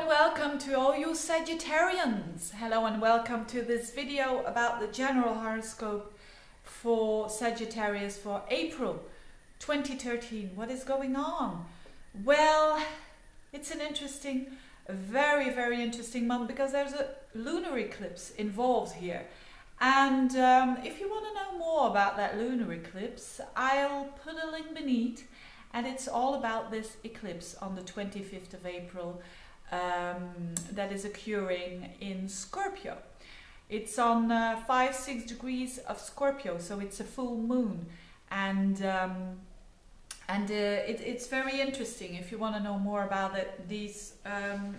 welcome to all you Sagittarians. Hello and welcome to this video about the general horoscope for Sagittarius for April 2013. What is going on? Well, it's an interesting, very interesting month because there's a lunar eclipse involved here. And if you want to know more about that lunar eclipse, I'll put a link beneath. And it's all about this eclipse on the 25th of April that is occurring in Scorpio. It's on 5-6 degrees of Scorpio, so it's a full moon. And it's very interesting. If you want to know more about it, this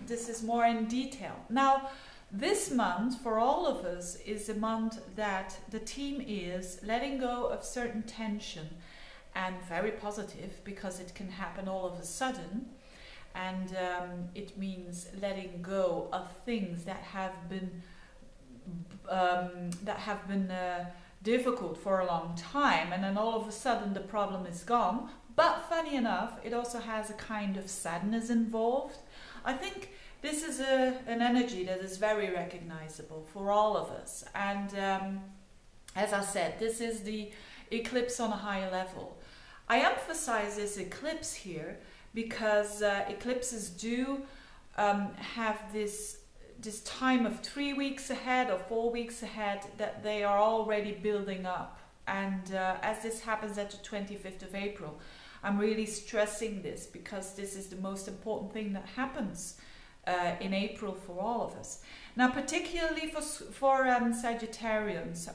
is more in detail. Now, this month for all of us is a month that the theme is letting go of certain tension, and very positive because it can happen all of a sudden, and it means letting go of things that have been difficult for a long time, and then all of a sudden the problem is gone. But funny enough, it also has a kind of sadness involved. I think this is an energy that is very recognizable for all of us, and as I said, this is the eclipse on a higher level. I emphasize this eclipse here because eclipses do have this time of 3 weeks ahead or 4 weeks ahead that they are already building up. And as this happens at the 25th of April, I'm really stressing this because this is the most important thing that happens in April for all of us. Now, particularly for Sagittarians,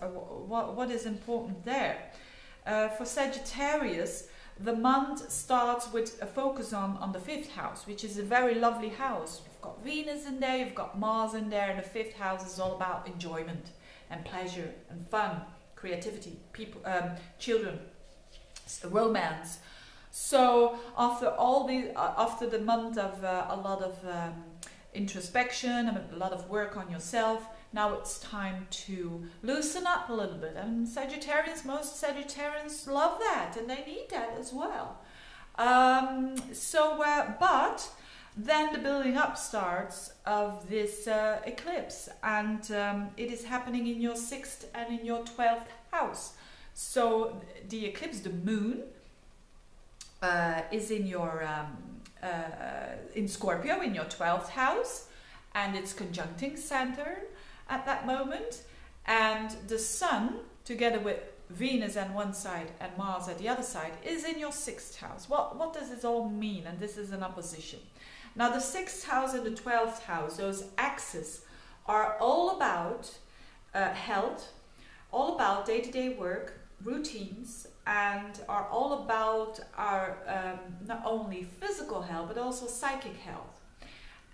what is important there? For Sagittarius, the month starts with a focus on the 5th house, which is a very lovely house. You've got Venus in there, you've got Mars in there, and the 5th house is all about enjoyment and pleasure and fun, creativity, people, children, romance. So after the month of a lot of introspection and a lot of work on yourself, now it's time to loosen up a little bit. And Sagittarians, most Sagittarians love that, and they need that as well. But then the building up starts of this eclipse, and it is happening in your 6th and in your 12th house. So the eclipse, the moon, is in your in Scorpio, in your 12th house, and it's conjuncting Saturn at that moment, and the Sun, together with Venus on one side and Mars at the other side, is in your 6th house. What does this all mean? And this is an opposition. Now, the 6th house and the 12th house, those axes, are all about health, all about day-to-day work, routines, and are all about our not only physical health but also psychic health,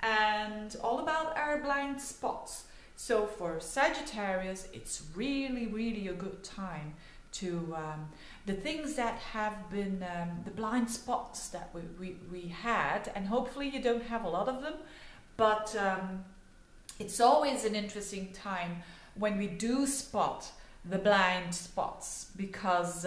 and all about our blind spots. So for Sagittarius, it's really a good time to the things that have been the blind spots that we had, and hopefully you don't have a lot of them, but it's always an interesting time when we do spot the blind spots, because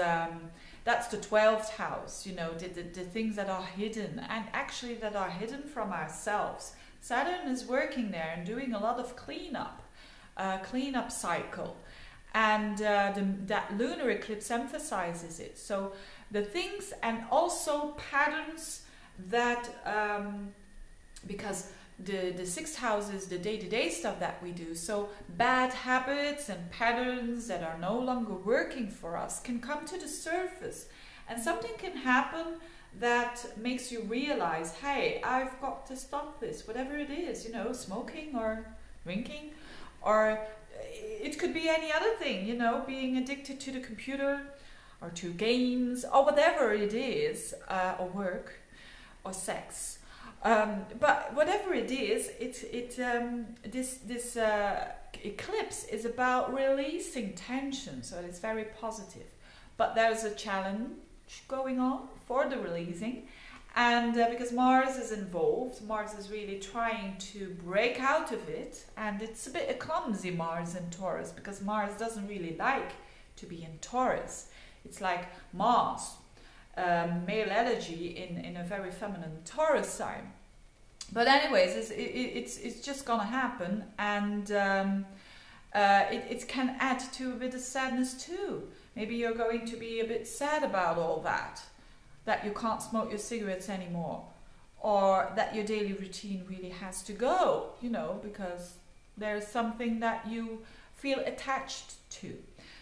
that's the 12th house, you know, the things that are hidden, and actually that are hidden from ourselves. Saturn is working there and doing a lot of cleanup cycle, and that lunar eclipse emphasizes it. So the things, and also patterns that because the 6th house is the day-to-day stuff that we do, so bad habits and patterns that are no longer working for us can come to the surface, and something can happen that makes you realize, hey, I've got to stop this, whatever it is, you know, smoking or drinking, or it could be any other thing, you know, being addicted to the computer or to games or whatever it is, or work or sex. But whatever it is, this eclipse is about releasing tension, so it's very positive. But there's a challenge going on for the releasing, and because Mars is involved, Mars is really trying to break out of it, and it's a bit a clumsy Mars in Taurus, because Mars doesn't really like to be in Taurus. It's like Mars, male energy in a very feminine Taurus sign. But anyways, it's just gonna happen, and it can add to a bit of sadness too. Maybe you're going to be a bit sad about all that you can't smoke your cigarettes anymore, or that your daily routine really has to go, you know, because there's something that you feel attached to.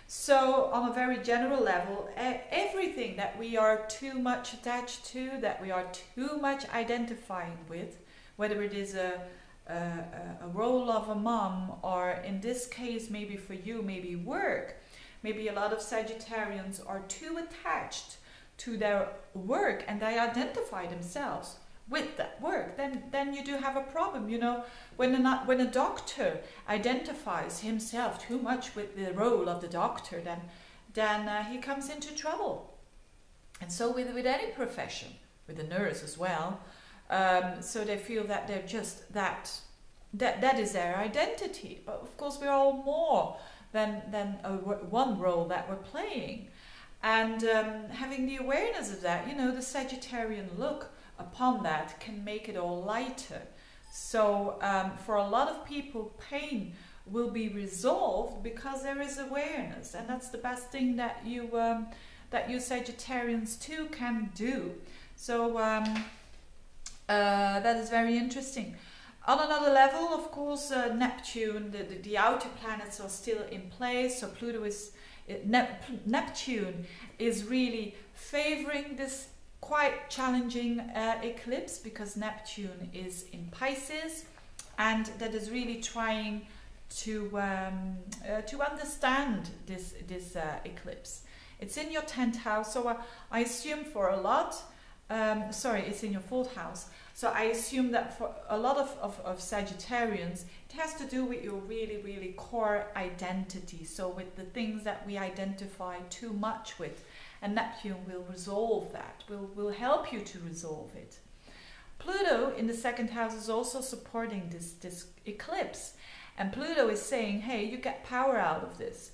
So on a very general level, everything that we are too much attached to, that we are too much identifying with, whether it is a role of a mom, or in this case maybe for you, maybe work. Maybe a lot of Sagittarians are too attached to their work and they identify themselves with that work. Then you do have a problem, you know. When a doctor identifies himself too much with the role of the doctor, then he comes into trouble. And so with any profession, with the nurse as well. So they feel that they're just that is their identity. But of course we're all more than one role that we're playing. And having the awareness of that, you know, the Sagittarian look upon that can make it all lighter. So for a lot of people, pain will be resolved because there is awareness, and that's the best thing that you Sagittarians too can do. So that is very interesting. On another level, of course, Neptune, the outer planets are still in place. So Pluto is Neptune is really favoring this quite challenging eclipse, because Neptune is in Pisces, and that is really trying to understand this eclipse. It's in your 10th house, so I assume for a lot, sorry, it's in your 4th house. So I assume that for a lot of Sagittarians, it has to do with your really core identity. So with the things that we identify too much with. And Neptune will resolve that, will help you to resolve it. Pluto in the 2nd house is also supporting this eclipse. And Pluto is saying, hey, you get power out of this,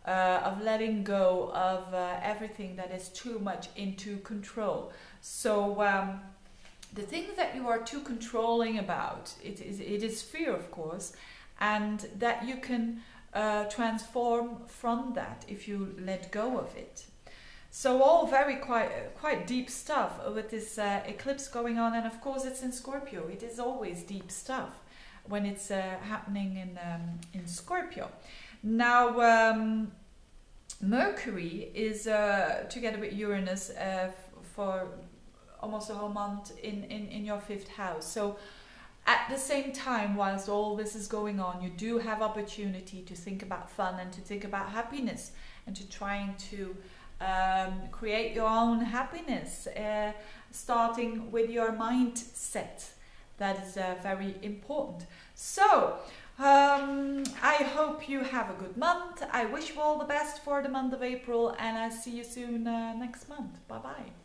of letting go of everything that is too much into control. So the things that you are too controlling about, it is fear, of course, and that you can transform from that if you let go of it. So all very quite deep stuff with this eclipse going on, and of course it's in Scorpio. It is always deep stuff when it's happening in Scorpio. Now Mercury is together with Uranus for almost a whole month in your 5th house. So at the same time, whilst all this is going on, you do have opportunity to think about fun and to think about happiness, and to trying to create your own happiness, starting with your mindset. That is very important. So I hope you have a good month. I wish you all the best for the month of April, and I'll see you soon next month. Bye bye.